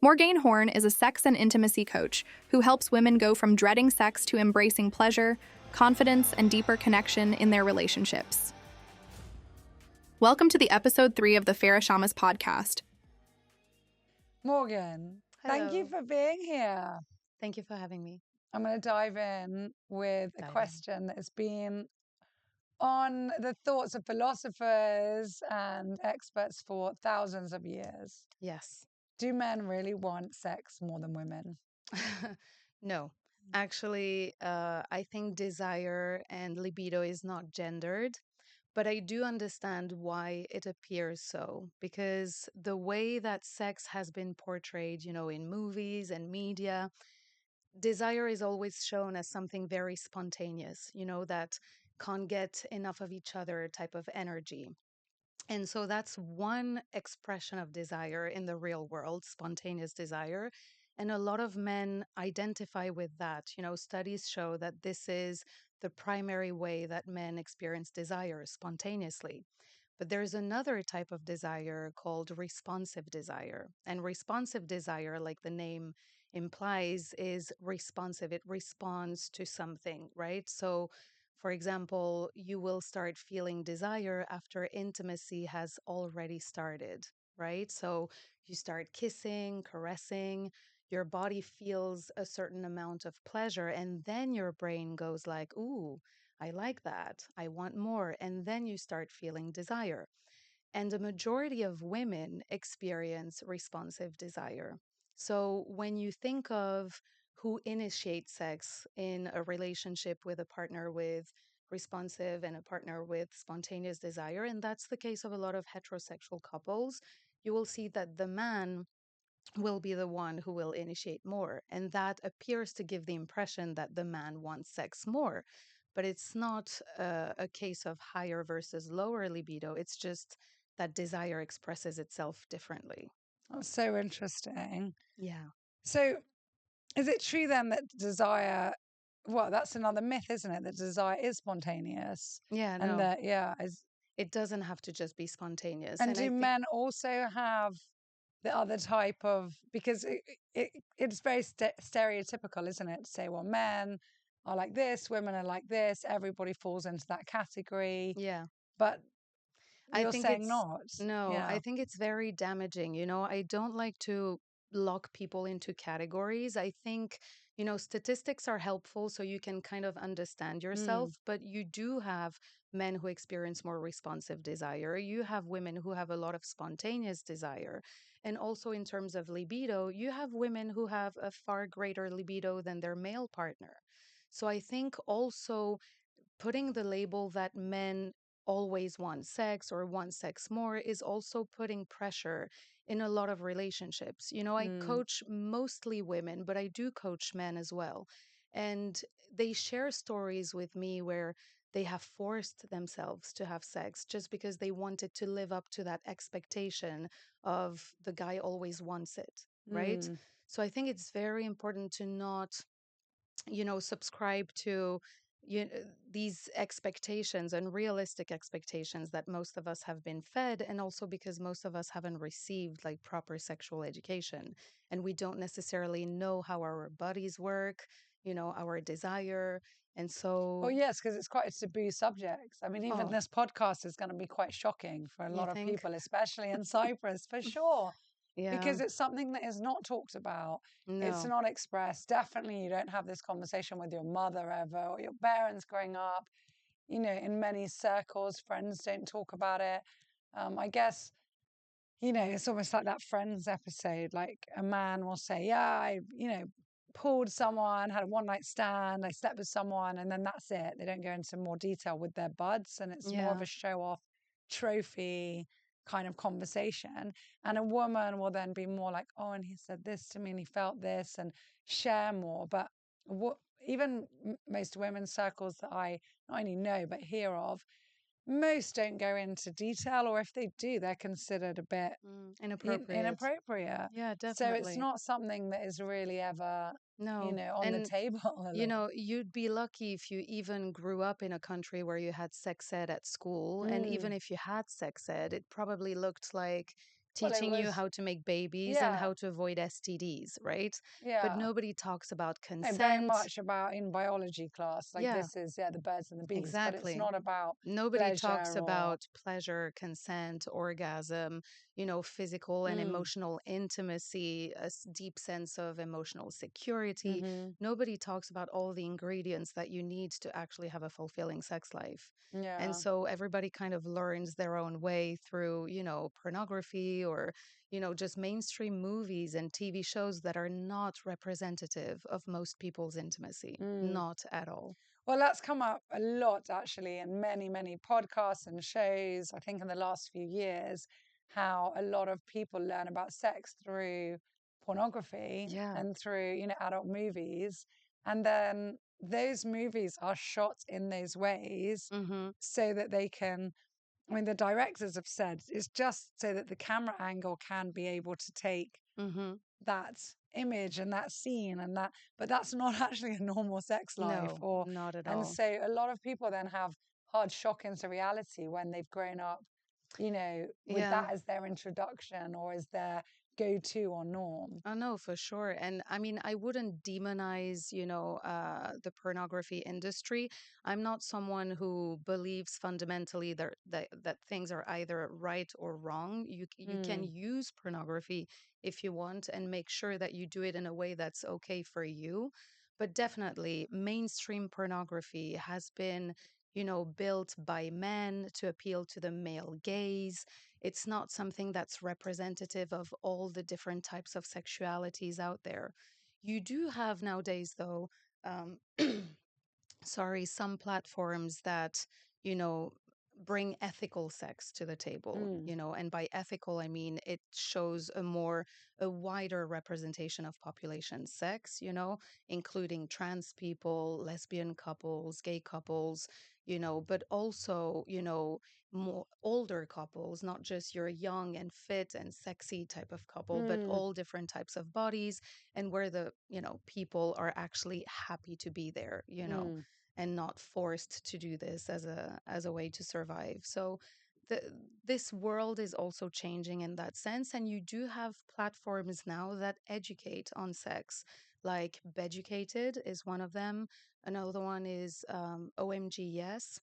Morgane Horn is a sex and intimacy coach who helps women go from dreading sex to embracing pleasure, confidence, and deeper connection in their relationships. Welcome to the episode 3 of the Farah Shamas podcast. Morgan, thank you Hello. for being here. Thank you for having me. I'm going to dive in with a question that has been on the thoughts of philosophers and experts for thousands of years. Yes. Do men really want sex more than women? No. Actually, I think desire and libido is not gendered, but I do understand why it appears so, because the way that sex has been portrayed, in movies and media, desire is always shown as something very spontaneous, that can't get enough of each other type of energy. And so that's one expression of desire in the real world, spontaneous desire. And a lot of men identify with that. Studies show that this is the primary way that men experience desire spontaneously. But there's another type of desire called responsive desire. And responsive desire, like the name implies, is responsive. It responds to something, right? So, for example, you will start feeling desire after intimacy has already started, right? So you start kissing, caressing, your body feels a certain amount of pleasure, and then your brain goes like, ooh, I like that. I want more. And then you start feeling desire. And the majority of women experience responsive desire. So when you think of who initiates sex in a relationship with a partner with responsive and a partner with spontaneous desire, and that's the case of a lot of heterosexual couples, you will see that the man will be the one who will initiate more. And that appears to give the impression that the man wants sex more. But it's not a case of higher versus lower libido. It's just that desire expresses itself differently. That's so interesting. Yeah. So, is it true then that desire, well, that's another myth, isn't it? That desire is spontaneous Yeah, and no, that, yeah, it doesn't have to just be spontaneous. and And I do think, men also have the other type of, because it's very stereotypical, isn't it, to say, well, men are like this, women are like this, everybody falls into that category, yeah, but I you're think saying it's not. no, Yeah. I think it's very damaging. I don't like to lock people into categories. I think, statistics are helpful so you can kind of understand yourself, Mm, but you do have men who experience more responsive desire. You have women who have a lot of spontaneous desire. And also, in terms of libido, you have women who have a far greater libido than their male partner. So I think also putting the label that men always want sex or want sex more is also putting pressure in a lot of relationships. I mm, coach mostly women, but I do coach men as well. And they share stories with me where they have forced themselves to have sex just because they wanted to live up to that expectation of the guy always wants it, right? mm. So I think it's very important to not subscribe to you, these expectations and realistic expectations that most of us have been fed, and also because most of us haven't received like proper sexual education, and we don't necessarily know how our bodies work, our desire. And Oh, so, yes, because it's quite a taboo subject. I mean, even oh, this podcast is going to be quite shocking for a you lot of think? people, especially in Cyprus, for sure, Yeah, because it's something that is not talked about. It's no, not expressed. Definitely, you don't have this conversation with your mother ever or your parents growing up. In many circles, friends don't talk about it. I guess, it's almost like that Friends episode. Like a man will say, yeah, I pulled someone, had a one night stand, I slept with someone, and then that's it. They don't go into more detail with their buds, and it's more of yeah, a show off trophy kind of conversation. And a woman will then be more like, oh, and he said this to me and he felt this, and share more. But what even most women's circles that I not only know but hear of, most don't go into detail, or if they do, they're considered a bit inappropriate. inappropriate. Yeah, So it's definitely. not something that is really ever, No. on the And table a lot. you'd be lucky if you even grew up in a country where you had sex ed at school. And even Mm, if you had sex ed, it probably looked like Well, it teaching you was, how to make babies and yeah, how to avoid STDs, right? But yeah. nobody talks about No, very consent. much about in biology class, like Yeah, this is, yeah, the birds and the bees, but it's exactly. not about Nobody talks pleasure or, about pleasure, consent, orgasm, physical and mm, emotional intimacy, a deep sense of emotional security. mm-hmm, Nobody talks about all the ingredients that you need to actually have a fulfilling sex life. And yeah. so everybody kind of learns their own way through, pornography or, just mainstream movies and TV shows that are not representative of most people's intimacy. Mm. Not at all. Well, that's come up a lot actually in many, many podcasts and shows. I think in the last few years, how a lot of people learn about sex through pornography Yeah. and through, adult movies. And then those movies are shot in those ways Mm-hmm. so that they can, I mean, the directors have said it's just so that the camera angle can be able to take Mm-hmm. that image and that scene and that, but that's not actually a normal sex life. No, Or not at and all. so a lot of people then have hard shock into reality when they've grown up, with Yeah. that as their introduction or as their go-to or norm. Oh, no, for sure. And I mean, I wouldn't demonize, the pornography industry. I'm not someone who believes fundamentally that things are either right or wrong. You can Mm, use pornography if you want and make sure that you do it in a way that's okay for you. But definitely, mainstream pornography has been, built by men to appeal to the male gaze. It's not something that's representative of all the different types of sexualities out there. You do have nowadays, though, um, sorry, some platforms that, you know, bring ethical sex to the table, mm, and by ethical, I mean it shows a wider representation of population sex, including trans people, lesbian couples, gay couples, but also, more older couples, not just your young and fit and sexy type of couple, but mm, all different types of bodies and where the, people are actually happy to be there, mm, and not forced to do this as a way to survive. So the, this world is also changing in that sense, and you do have platforms now that educate on sex, like Beducated is one of them. Another one is OMG Yes,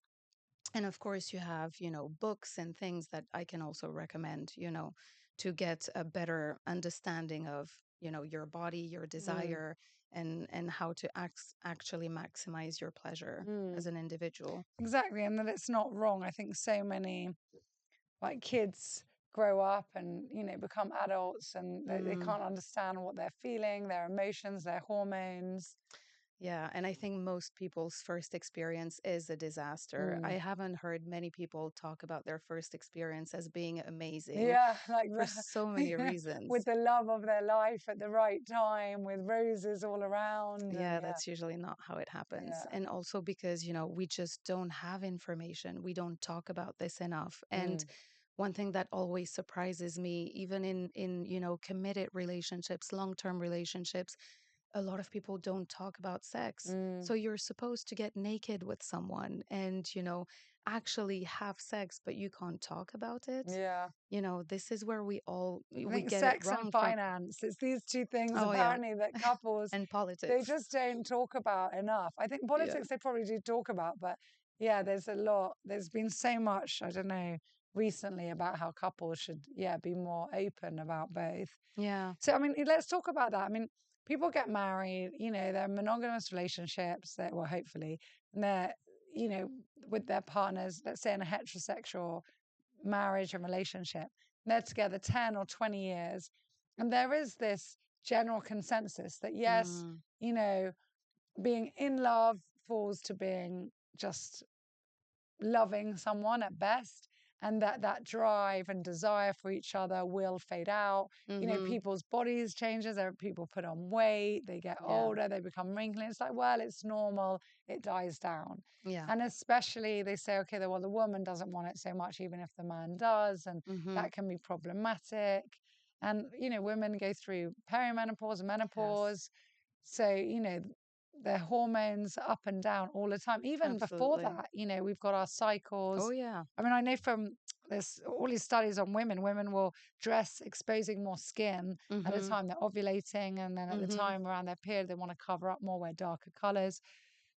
and of course you have books and things that I can also recommend, to get a better understanding of your body, your mm, desire, and how to actually maximize your pleasure mm. as an individual. Exactly, and that it's not wrong. I think so many like kids grow up and become adults and they Mm, can't understand what they're feeling, their emotions, their hormones. yeah, and I think most people's first experience is a disaster. I Mm. haven't heard many people talk about their first experience as being amazing Yeah, like for so the many with reasons. the love of their life at the right time, with roses all around, and Yeah, yeah, that's usually not how it happens. yeah, And also because, we just don't have information. We don't talk about this enough. And mm, one thing that always surprises me, even in, committed relationships, long-term relationships, a lot of people don't talk about sex. mm, So you're supposed to get naked with someone and, actually have sex, but you can't talk about it. yeah. This is where I we think get it sex and wrong from. finance, it's these two things Oh yeah, apparently that couples and they politics. just don't talk about enough. I think Yeah. politics they probably do talk about, but yeah, there's been so much, I don't know, recently about how couples should, yeah, be more open about both. Yeah. So, I mean, let's talk about that. I mean, people get married, they're monogamous relationships that, well, hopefully, and they're, you know, with their partners, let's say in a heterosexual marriage and relationship. They're together 10 or 20 years. And there is this general consensus that, yes, Mm, you know, being in love falls to being just loving someone at best, and that drive and desire for each other will fade out. mhm. People's bodies changes. People put on weight, they get Yeah. older, they become wrinkly. It's like, well, it's normal, it dies down. Yeah. And especially they say, okay, well, the woman doesn't want it so much, even if the man does, and Mhm. that can be problematic. And women go through perimenopause and Yes. menopause, so, their hormones up and down all the time. Even before Absolutely. that, we've got our Oh cycles. yeah. I mean, I know from there's all these studies on women. Women will dress exposing more skin at a Mhm. time they're ovulating, and then at the Mhm. time around their period, they want to cover up more, wear darker colors.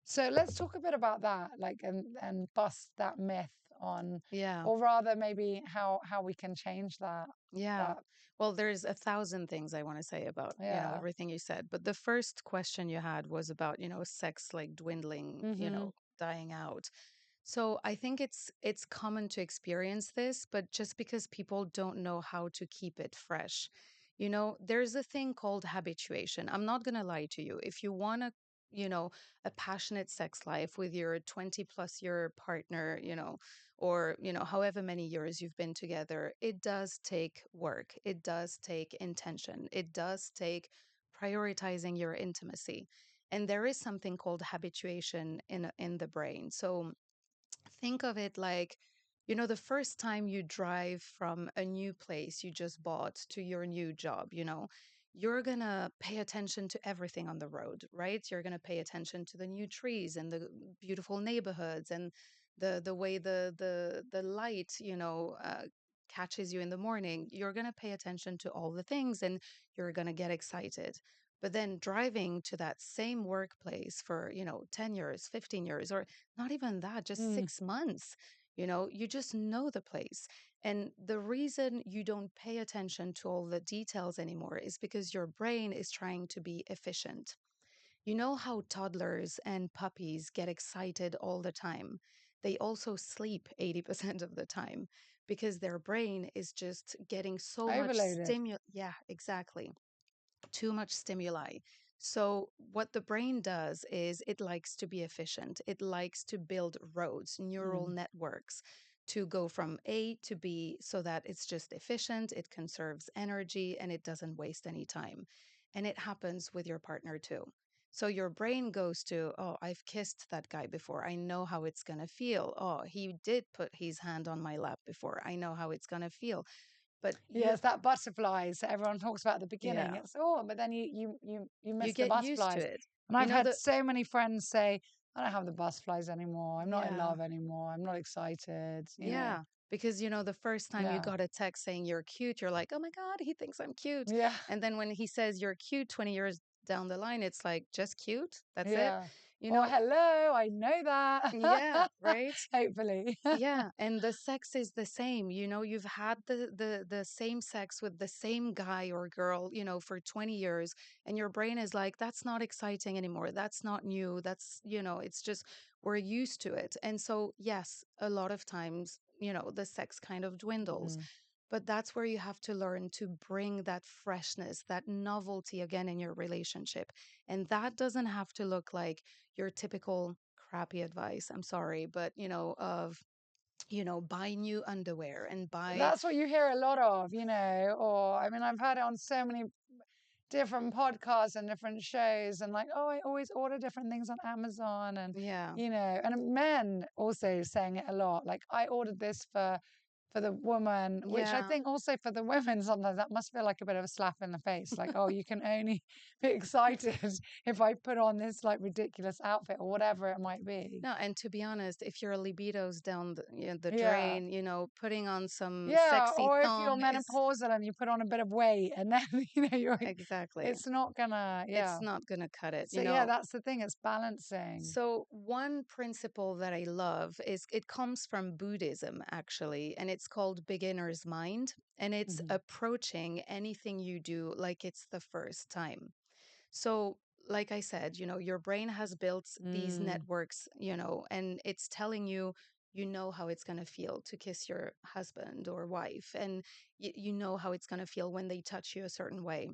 So let's talk a bit about that, like, and bust that myth on, Yeah. or rather maybe how we can change that. Yeah. That Well, there's a thousand things I want to say about, yeah. everything you said. But the first question you had was about, sex like dwindling, Mm-hmm. dying out. So I think it's common to experience this, but just because people don't know how to keep it fresh. There's a thing called habituation. I'm not going to lie to you. If you want a passionate sex life with your 20 plus year partner, or however many years you've been together, it does take work, it does take intention, it does take prioritizing your intimacy, and there is something called habituation in the brain. So think of it like, the first time you drive from a new place you just bought to your new job, you're going to pay attention to everything on the road, right? You're going to pay attention to the new trees and the beautiful neighborhoods and the way the light, catches you in the morning. You're going to pay attention to all the things and you're going to get excited. But then driving to that same workplace for, 10 years, 15 years, or not even that, just Mm. 6 months. You just know the place. And the reason you don't pay attention to all the details anymore is because your brain is trying to be efficient. You know how toddlers and puppies get excited all the time? They also sleep 80% of the time because their brain is just getting so much Overloaded. stimulus. Yeah, exactly, too much stimuli. So, what the brain does is it likes to be efficient. It likes to build roads, neural Mm. networks to go from A to B so that it's just efficient, it conserves energy, and it doesn't waste any time. And it happens with your partner too. So your brain goes to, oh, I've kissed that guy before. I know how it's going to feel. Oh, he did put his hand on my lap before. I know how it's going to feel. But Yeah, it's that butterflies that everyone talks about at the beginning. yeah, It's but then you you miss the get used to butterflies. it. And You I've know, had the so many friends say, I don't have the butterflies anymore. I'm not in Yeah, love anymore. I'm not excited. yeah. Because, the first time you Yeah. got a text saying you're cute, you're like, oh my God, he thinks I'm cute. Yeah. And then when he says you're cute 20 years down the line, it's like, just cute? That's it? Yeah. You Or know, hello, I know that. yeah, right? Hopefully. Yeah, and the sex is the same. You've had the same sex with the same guy or girl, for 20 years, and your brain is like, that's not exciting anymore. That's not new. That's, it's just we're used to it. And so, yes, a lot of times, the sex kind of dwindles. Mm. But that's where you have to learn to bring that freshness, that novelty again in your relationship. And that doesn't have to look like your typical crappy advice. I'm sorry, but of buy new underwear and buy. That's what you hear a lot of, or I mean, I've heard it on so many different podcasts and different shows, and like, oh, I always order different things on Amazon, and Yeah. and men also saying it a lot, like, I ordered this for the woman, which I Yeah. think also for the women sometimes that must feel like a bit of a slap in the face, like, oh, you can only be excited if I put on this like ridiculous outfit or whatever it might be. No, and to be honest, if your libido's down the Yeah. drain, putting on some Yeah, sexy or if you're thong is menopausal and you put on a bit of weight and then you're exactly. it's not gonna, It's yeah. not going to cut it, So yeah, that's the thing, it's balancing. So, one principle that I love is it comes from Buddhism, actually, and it's called beginner's mind. And it's Mhm. approaching anything you do like it's the first time. So, like I said, your brain has built these Mm. networks, and it's telling you, how it's going to feel to kiss your husband or wife, and you know how it's going to feel when they touch you a certain way.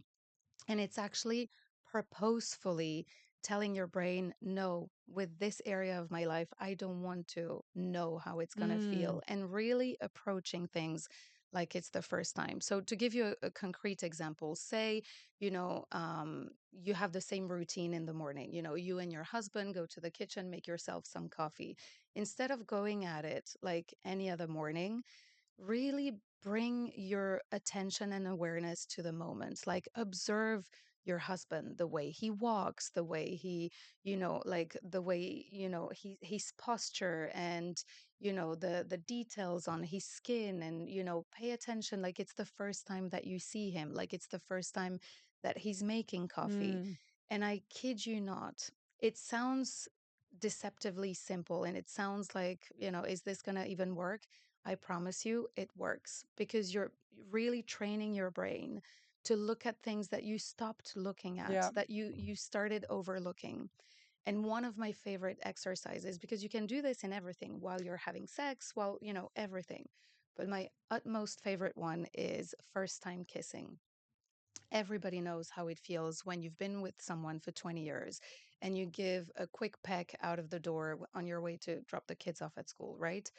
And it's actually purposefully telling your brain, no, with this area of my life, I don't want to know how it's going to Mm. feel, and really approaching things like it's the first time. So, to give you a concrete example, say, you have the same routine in the morning. You and your husband go to the kitchen, make yourself some coffee. Instead of going at it like any other morning, really bring your attention and awareness to the moment. Like, observe your husband, the way he walks, the way he, like the way, his posture, and the details on his skin, and pay attention like it's the first time that you see him, like it's the first time that he's making coffee. Mm. And I kid you not, it sounds deceptively simple, and it sounds like, is this going to even work? I promise you it works, because you're really training your brain to look at things that you stopped looking at, Yeah. that you started overlooking. And one of my favorite exercises, because you can do this in everything while you're having sex, while, everything. But my utmost favorite one is first time kissing. Everybody knows how it feels when you've been with someone for 20 years and you give a quick peck out of the door on your way to drop the kids off at school, right?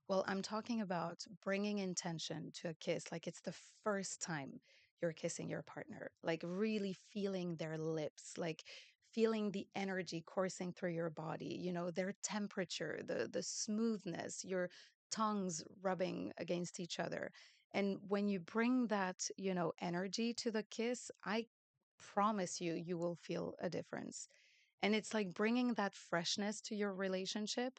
Well, I'm talking about bringing intention to a kiss like it's the first time you're kissing your partner, like really feeling their lips, like feeling the energy coursing through your body, their temperature, the smoothness, your tongues rubbing against each other. And when you bring that, energy to the kiss, I promise you, you will feel a difference. And it's like bringing that freshness to your relationship.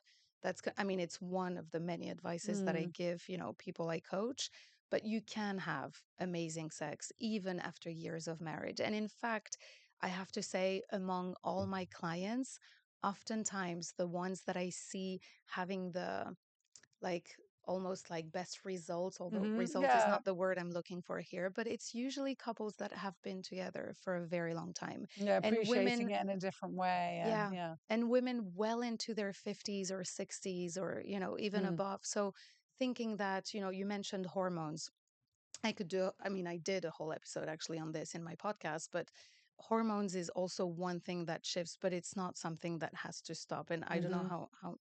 I mean, it's one of the many advices that I Mm. give, people I coach, but you can have amazing sex even after years of marriage. And in fact, I have to say, among all my clients, oftentimes the ones that I see having the, like, almost like best results, although result is Yeah. not the word I'm looking for here, but it's usually couples that have been together for a very long time. Yeah. And Appreciating women, it in a different way. And yeah, yeah. and women well into their 50s or 60s, or, even Mm. above. So thinking that, you mentioned hormones. I mean, I did a whole episode actually on this in my podcast, but hormones is also one thing that shifts, but it's not something that has to stop. And I don't know Hmm. how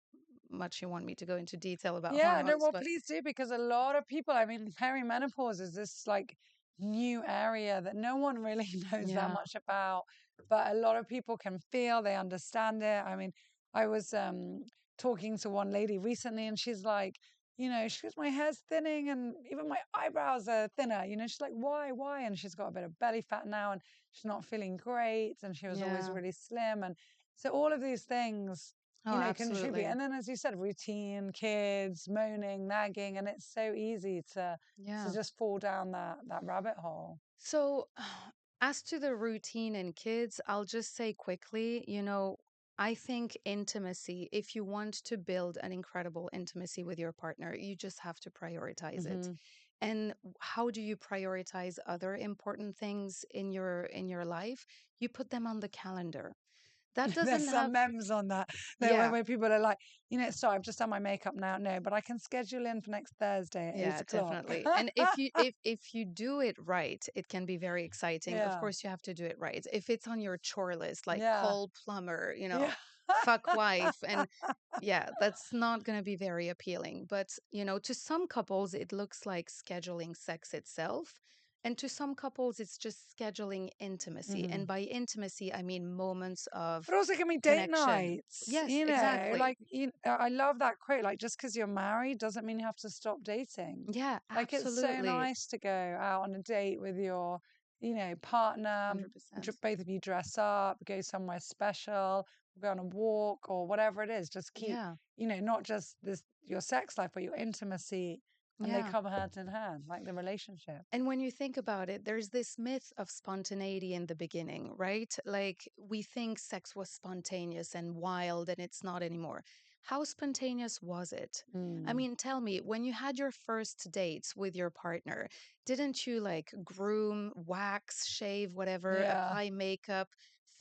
much you want me to go into detail about Yeah, no, hormones, well, but please do, because a lot of people, I mean, perimenopause is this like new area that no one really knows that yeah, much about, but a lot of people can feel, they understand it. I mean, I was talking to one lady recently, and she's like, she goes, my hair's thinning and even my eyebrows are thinner. She's like, why? And she's got a bit of belly fat now, and she's not feeling great, and she was always yeah. really slim. And so all of these things Oh, contribute. absolutely. And then, as you said, routine, kids, moaning, nagging, and it's so easy to Yeah. just fall down that rabbit hole. So, as to the routine and kids, I'll just say quickly, I think intimacy, if you want to build an incredible intimacy with your partner, you just have to prioritize it. Hmm. And how do you prioritize other important things in your life? You put them on the calendar. That There's doesn't some have memes on that, yeah, where people are like, sorry, I've just done my makeup now. No, but I can schedule in for next Thursday at eight yeah, o'clock. definitely. And if you do it right, it can be very exciting. Of Yeah, course, you have to do it right. If it's on your chore list, like yeah, call plumber, yeah. fuck wife, and yeah, that's not going to be very appealing. But, to some couples, it looks like scheduling sex itself. And to some couples, it's just scheduling intimacy. Hmm. And by intimacy, I mean moments of But also, can be date connection. nights, Yes, exactly. like, I love that quote. Like, just because you're married doesn't mean you have to stop dating. Yeah, Like, it's so absolutely. nice to go out on a date with your, partner, 100%. both of you dress up, go somewhere special, go on a walk or whatever it is. Just keep, Yeah. not just your sex life, but your intimacy, and they Yeah. come hand in hand, like the relationship. And when you think about it, there's this myth of spontaneity in the beginning, right? Like we think sex was spontaneous and wild, and it's not anymore. How spontaneous was it? I Mm. mean, tell me, when you had your first dates with your partner, didn't you like groom, wax, shave, whatever, Yeah. apply makeup,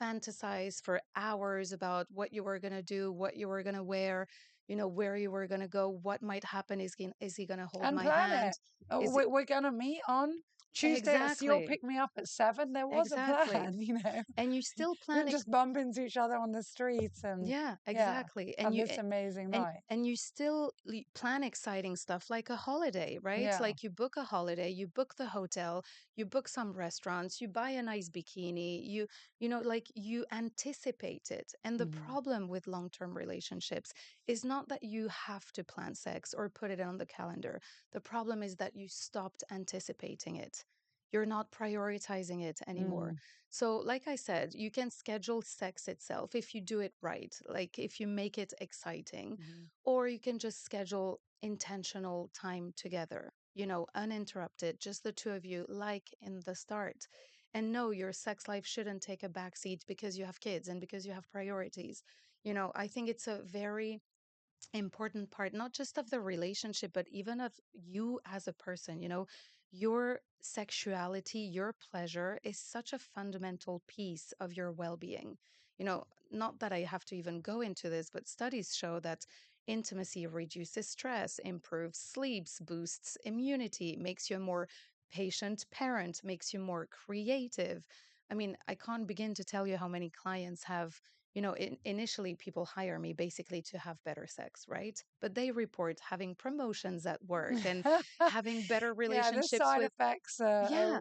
fantasize for hours about what you were going to do, what you were going to wear? Where you were going to go, what might happen. Is he going to hold And my plan it. hand? Is it We're going to meet on Tuesday. So you'll exactly? pick me up at 7. There was a Exactly. plan, And you still We plan didn't just bump into each other on the streets and, yeah, yeah, exactly. have this amazing And night. and you still plan exciting stuff like a holiday, right? Yeah. Like you book a holiday, you book the hotel, you book some restaurants, you buy a nice bikini, like you anticipate it. And the Mhm. problem with long-term relationships is not that you have to plan sex or put it on the calendar. The problem is that you stopped anticipating it. you're not prioritizing it anymore. Mm. So, like I said, you can schedule sex itself if you do it right, like if you make it exciting, Mm-hmm. or you can just schedule intentional time together, uninterrupted, just the two of you, like in the start. And no, your sex life shouldn't take a backseat because you have kids and because you have priorities. I think it's a very important part, not just of the relationship, but even of you as a person. Your sexuality, your pleasure is such a fundamental piece of your well being. Not that I have to even go into this, but studies show that intimacy reduces stress, improves sleeps, boosts immunity, makes you a more patient parent, makes you more creative. I mean, I can't begin to tell you how many clients have initially people hire me basically to have better sex, right? But they report having promotions at work and having better Yeah, the relationships side with, effects yeah.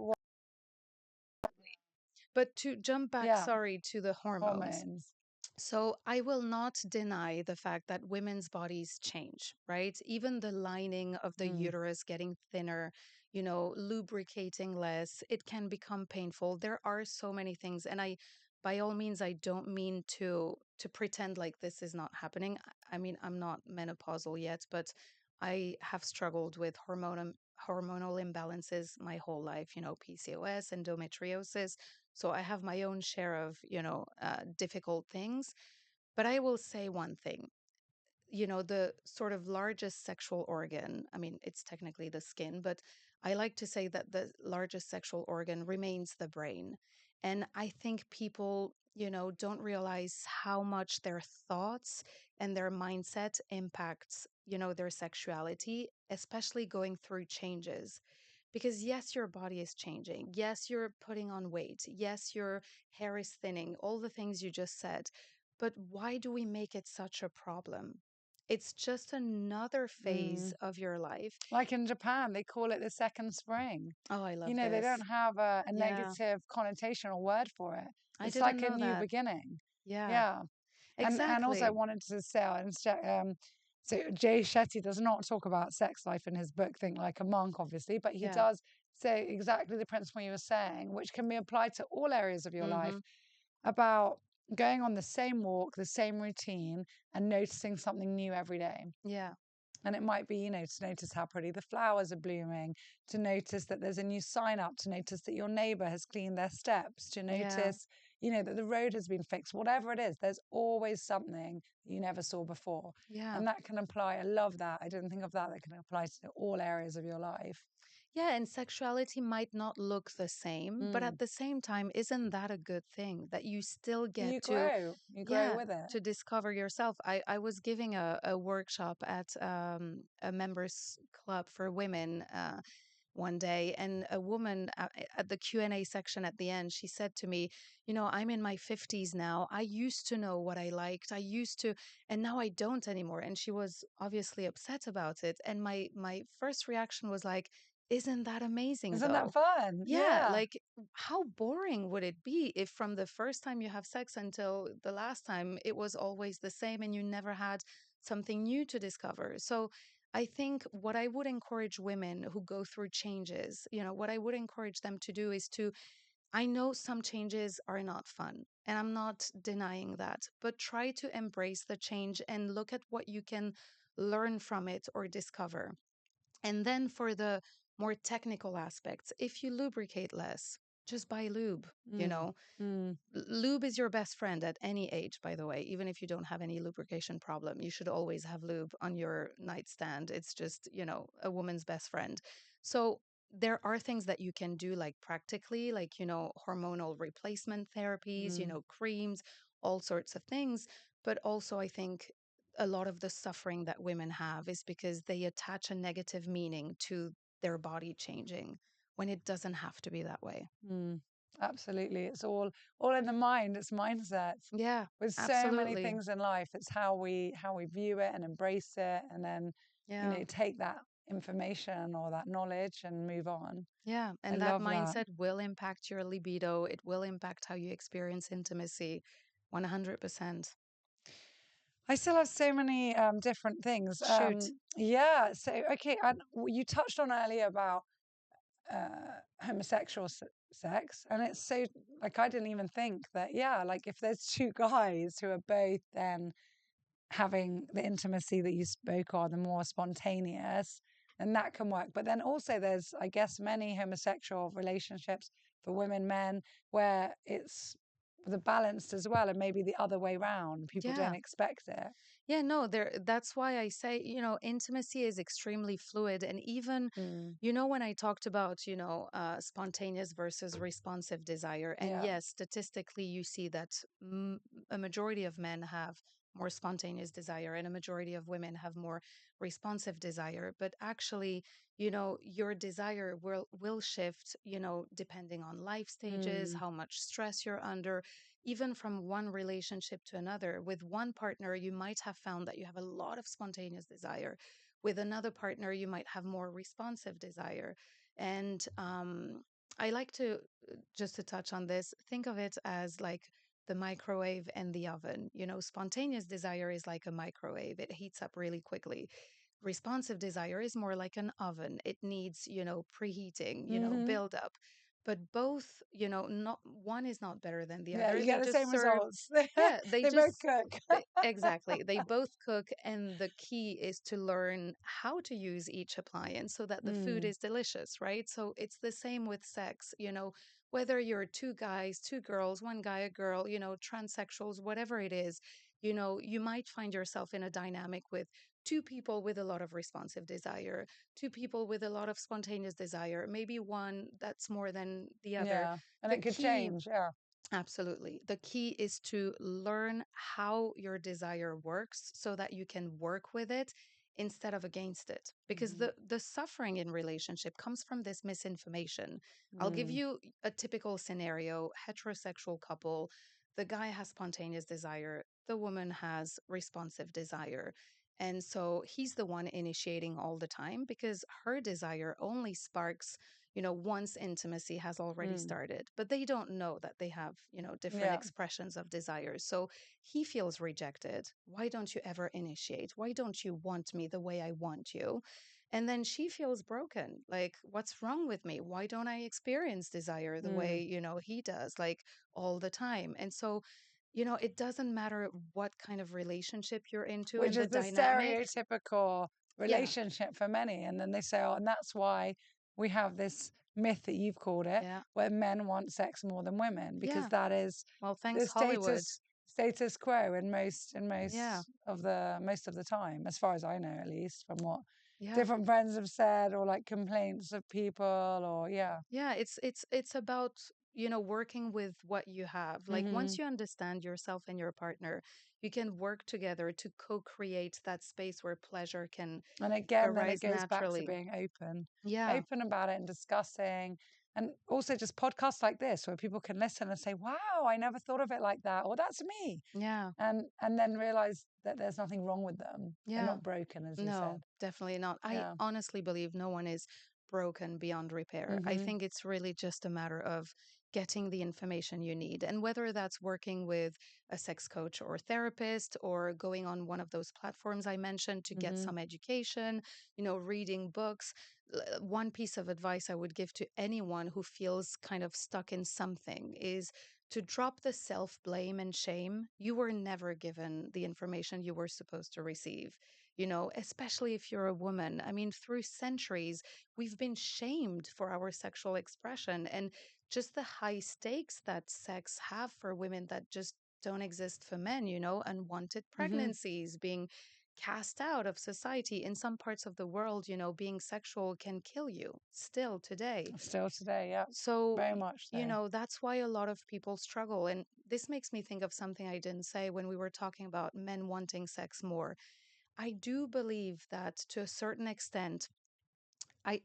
But to jump back, yeah, sorry, to the hormones. hormones. So I will not deny the fact that women's bodies change, right? Even the lining of the Mm. uterus getting thinner, lubricating less, it can become painful. There are so many things, and by all means, I don't mean to pretend like this is not happening. I mean, I'm not menopausal yet, but I have struggled with hormonal imbalances my whole life, PCOS, endometriosis. So I have my own share of, difficult things. But I will say one thing, the sort of largest sexual organ, I mean, it's technically the skin, but I like to say that the largest sexual organ remains the brain. And I think people, don't realize how much their thoughts and their mindset impacts, their sexuality, especially going through changes. Because yes, your body is changing. Yes, you're putting on weight. Yes, your hair is thinning, all the things you just said. But why do we make it such a problem? It's just another phase Mm. of your life. Like in Japan, they call it the second spring. Oh, I You love know, they this. don't have a Yeah, negative connotation or word for it. I It's didn't like a know new that. beginning. Yeah, Yeah. And also I exactly. wanted to say, so Jay Shetty does not talk about sex life in his book, Think Like a Monk, obviously, but he Yeah. does say exactly the principle you were saying, which can be applied to all areas of your life, Mm-hmm. about going on the same walk, the same routine, and noticing something new every day. Yeah. And it might be, to notice how pretty the flowers are blooming, to notice that there's a new sign up, to notice that your neighbor has cleaned their steps, to Yeah. notice, that the road has been fixed, whatever it is, there's always something you never saw before. Yeah. And that can apply. I love that. I didn't think of that. That can apply to all areas of your life. Yeah, and sexuality might not look the same, but Mm. at the same time, isn't that a good thing that you still get You grow yeah, with it. to discover yourself? I was giving a workshop at a members club for women one day, and a woman at the Q&A section at the end, she said to me, I'm in my 50s now. I used to know what I liked. I used to, and now I don't anymore. And she was obviously upset about it. And my first reaction was like, isn't that amazing Isn't that though? fun? Yeah, Yeah. like how boring would it be if from the first time you have sex until the last time it was always the same and you never had something new to discover? So I think what I would encourage women who go through changes, what I would encourage them to do is to, I know some changes are not fun, and I'm not denying that, but try to embrace the change and look at what you can learn from it or discover. And then for the more technical aspects, if you lubricate less, just buy lube, Mm. Mm. Lube is your best friend at any age, by the way. Even if you don't have any lubrication problem, you should always have lube on your nightstand. It's just, a woman's best friend. So there are things that you can do, like practically, like, hormonal replacement therapies, Mm. creams, all sorts of things. But also, I think a lot of the suffering that women have is because they attach a negative meaning to their body changing when it doesn't have to be that way. Mm. Absolutely. It's all in the mind. It's mindset. Yeah, With so many absolutely. things in life, it's how we view it and embrace it, and then Yeah. take that information or that knowledge and move on. Yeah. I And that love that. mindset will impact your libido. It will impact how you experience intimacy. 100%. I still have so many different things. Shoot. Yeah. So okay, and you touched on earlier about homosexual sex, and it's so like I didn't even think that. Yeah, like if there's two guys who are both then having the intimacy that you spoke of, the more spontaneous, then that can work. But then also there's, I guess, many homosexual relationships for women, men, where it's the balanced as well, and maybe the other way round. People don't Yeah. expect it. Yeah, no, that's why I say, intimacy is extremely fluid. And even, Mm. when I talked about, spontaneous versus responsive desire, and Yeah. yes, statistically, you see that a majority of men have more spontaneous desire and a majority of women have more responsive desire. But actually, your desire will shift, depending on life stages, Mm. how much stress you're under, even from one relationship to another. With one partner, you might have found that you have a lot of spontaneous desire. With another partner, you might have more responsive desire. And I like to, just to touch on this, think of it as like the microwave and the oven. Spontaneous desire is like a microwave, it heats up really quickly. Responsive desire is more like an oven. It needs, preheating, Hmm. build up. But both, not one is not better than the Yeah, other. you They get the same just serve, results. yeah, they They both just cook. exactly. They both cook, and the key is to learn how to use each appliance so that the food Mm. is delicious, right? So it's the same with sex, whether you're two guys, two girls, one guy, a girl, transsexuals, whatever it is, you might find yourself in a dynamic with two people with a lot of responsive desire, two people with a lot of spontaneous desire, maybe one that's more than the other. Yeah, and The it could key change. Yeah. Absolutely. The key is to learn how your desire works so that you can work with it instead of against it. Because Hmm. the suffering in relationship comes from this misinformation. I'll give Mm. you a typical scenario: heterosexual couple, the guy has spontaneous desire, the woman has responsive desire. And so he's the one initiating all the time because her desire only sparks, once intimacy has already Mm. started, but they don't know that they have, different Yeah. expressions of desires. So he feels rejected. Why don't you ever initiate? Why don't you want me the way I want you? And then she feels broken. Like, what's wrong with me? Why don't I experience desire the Mm. way, he does, like all the time? And so, it doesn't matter what kind of relationship you're into Which and the is the dynamic. stereotypical Yeah. relationship for many. And then they say, oh, and that's why we have this myth that you've called it, Yeah. where men want sex more than women, because Yeah. that is Well, the thanks, Hollywood. status quo in Yeah. most of the time, as far as I know, at least from what Yeah. different friends have said, or like complaints of people, or yeah. Yeah, it's about, working with what you have. Like Hmm. once you understand yourself and your partner, you can work together to co-create that space where pleasure can And again, then it arise goes back to naturally. being Yeah. open about it and discussing. And also just podcasts like this where people can listen and say, wow, I never thought of it like that. Or that's me. Yeah. And then realize that there's nothing wrong with them. They're Yeah. not broken, as you No, said. definitely not. I Yeah. honestly believe no one is broken beyond repair. I Hmm. think it's really just a matter of getting the information you need. And whether that's working with a sex coach or therapist or going on one of those platforms I mentioned to get Hmm. some education, reading books. One piece of advice I would give to anyone who feels kind of stuck in something is to drop the self blame and shame. You were never given the information you were supposed to receive, especially if you're a woman. I mean, through centuries, we've been shamed for our sexual expression and just the high stakes that sex have for women that just don't exist for men, unwanted Hmm. pregnancies, being cast out of society. In some parts of the world, being sexual can kill you still today. Still today. Yeah. So, Very much so. that's why a lot of people struggle. And this makes me think of something I didn't say when we were talking about men wanting sex more. I do believe that to a certain extent, I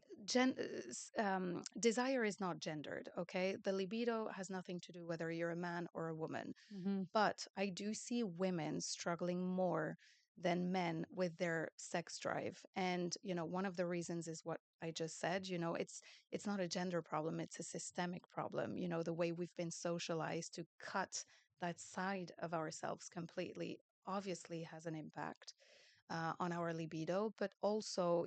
desire is not gendered. Okay, the libido has nothing to do whether you're a man or a woman. Hmm. But I do see women struggling more than men with their sex drive. And, one of the reasons is what I just said. It's not a gender problem, it's a systemic problem. The way we've been socialized to cut that side of ourselves completely obviously has an impact on our libido, but also,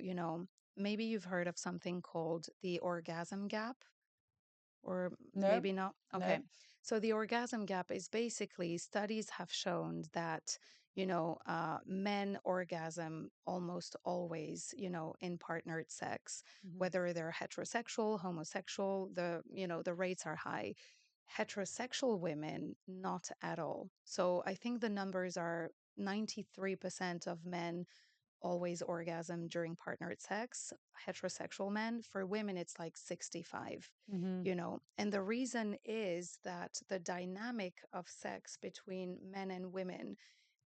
maybe you've heard of something called the orgasm gap, or No, maybe not. Okay. no. So the orgasm gap is basically studies have shown that, men orgasm almost always, in partnered sex, Mhm. whether they're heterosexual, homosexual, the rates are high. Heterosexual women, not at all. So I think the numbers are 93% of men always orgasm during partnered sex, heterosexual men. For women, it's like 65, Mhm. And the reason is that the dynamic of sex between men and women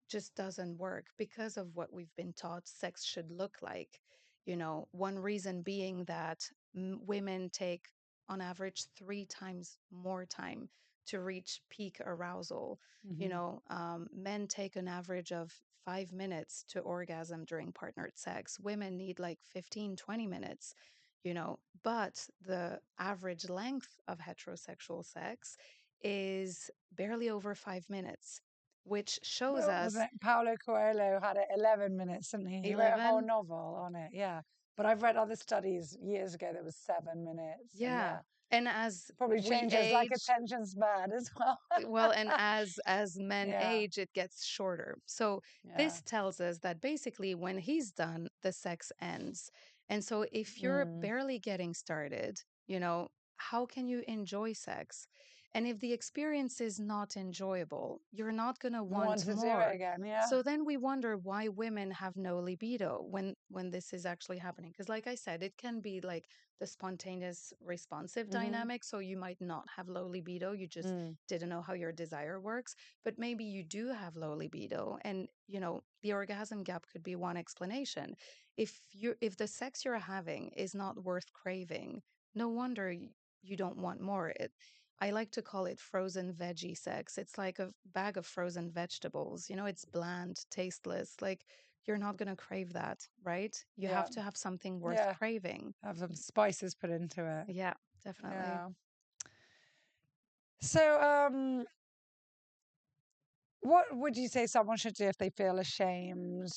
just doesn't work because of what we've been taught sex should look like. One reason being that women take on average 3 times more time to reach peak arousal. Mhm. Men take an average of 5 minutes to orgasm during partnered sex. Women need like 15, 20 minutes. But the average length of heterosexual sex is barely over 5 minutes, which shows Well, us wasn't it Paulo Coelho had it 11 minutes, didn't he? He wrote a whole 11. novel on it, yeah. But I've read other studies years ago that was 7 minutes, and Yeah. yeah, And as probably we changes like age, attention span as well. well, and as men Yeah, age, it gets shorter. So yeah. this tells us that basically when he's done, the sex ends. And so if you're Mm. barely getting started, how can you enjoy sex? And if the experience is not enjoyable, you're not going to You want want to do it more. again, yeah. So then we wonder why women have no libido when this is actually happening. Because like I said, it can be like the spontaneous responsive Mhm. dynamic. So you might not have low libido. You just Mm. didn't know how your desire works, but maybe you do have low libido. And, the orgasm gap could be one explanation. If the sex you're having is not worth craving, no wonder you don't want more. I like to call it frozen veggie sex. It's like a bag of frozen vegetables. It's bland, tasteless. Like you're not going to crave that, right? You Yeah, have to have something worth yeah. craving. Have some spices put into it. Yeah, definitely. Yeah. So, what would you say someone should do if they feel ashamed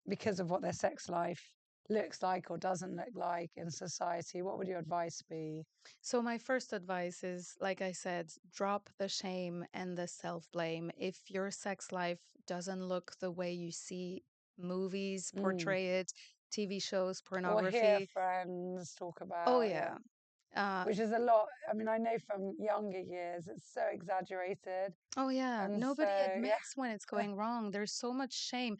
because of what their sex life looks like or doesn't look like in society? What would your advice be? So, my first advice is like I said, drop the shame and the self blame. If your sex life doesn't look the way you see movies Mm. portray it, TV shows, Or hear pornography, friends talk oh, about, yeah, yeah. Uh, which is a lot. I mean, I know from younger years, it's so exaggerated. Oh, yeah. And so, Nobody admits when it's yeah. going wrong. There's so much shame.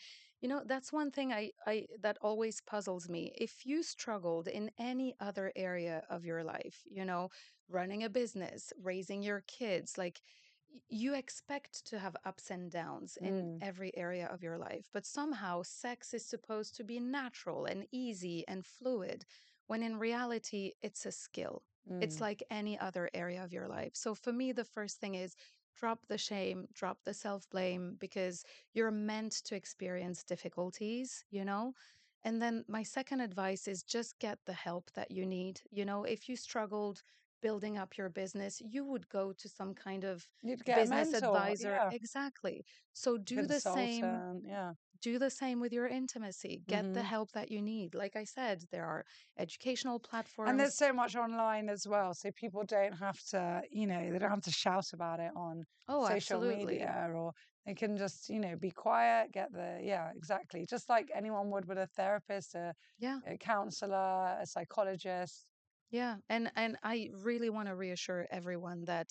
That's one thing I that always puzzles me. If you struggled in any other area of your life, running a business, raising your kids, like you expect to have ups and downs in Mm, every area of your life, but somehow sex is supposed to be natural and easy and fluid, when in reality, it's a skill. It's mm, like any other area of your life. So for me, the first thing is drop the shame, drop the self blame, because you're meant to experience difficulties, And then my second advice is just get the help that you need. If you struggled building up your business, you would go to some kind of you'd get a business mentor, advisor. yeah, Exactly. So do the same. consultant, yeah. Do the same with your intimacy. Get the Hmm. help that you need. Like I said, there are educational And there's platforms. so much online as well, so people don't have to, they don't have to shout about it on Oh, social absolutely. media, or they can just, be quiet, get yeah, exactly. Just like anyone would with a therapist, Yeah. a counselor, a psychologist. Yeah, and I really want to reassure everyone that,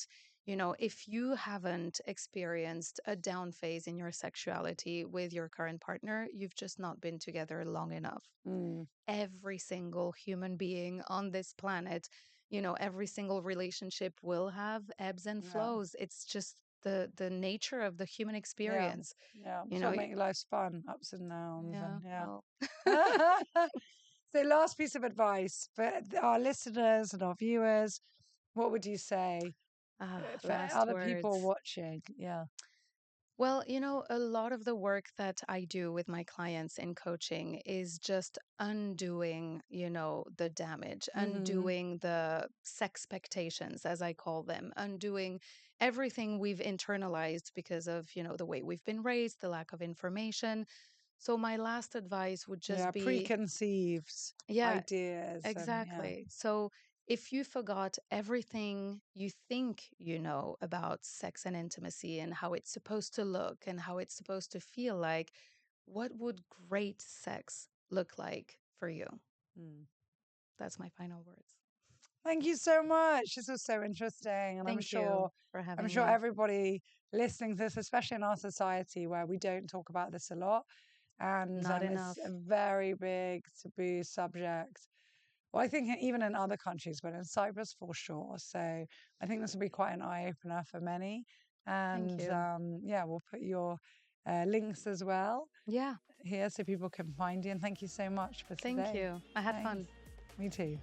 if you haven't experienced a down phase in your sexuality with your current partner, you've just not been together long enough. Mm, Every single human being on this planet, every single relationship will have ebbs and yeah, flows. It's just the nature of the human yeah, experience. yeah. You It's know, what makes life fun, ups and downs, yeah, and yeah. well, So, last piece of advice for our listeners and our viewers, what would you say for last other people words. watching? Yeah. Well, a lot of the work that I do with my clients in coaching is just undoing, the damage, Hmm. undoing the sexpectations, as I call them, undoing everything we've internalized because of, the way we've been raised, the lack of information. So my last advice would just Yeah, be, preconceived yeah, ideas and yeah. exactly. So if you forgot everything you think you know about sex and intimacy and how it's supposed to look and how it's supposed to feel like, what would great sex look like for you? Mm. That's my final words. Thank you so much. This was so interesting, and Thank you for I'm having sure me. everybody listening to this, especially in our society where we don't talk about this a lot, and Not it's a enough. very big taboo subject. Well, I think even in other countries, but in Cyprus for sure. So I think this will be quite an eye opener for many. Thank And you. yeah, we'll put your links as well Yeah, here so people can find you. And thank you so much for thank today. you. I had Thanks. fun. Me too.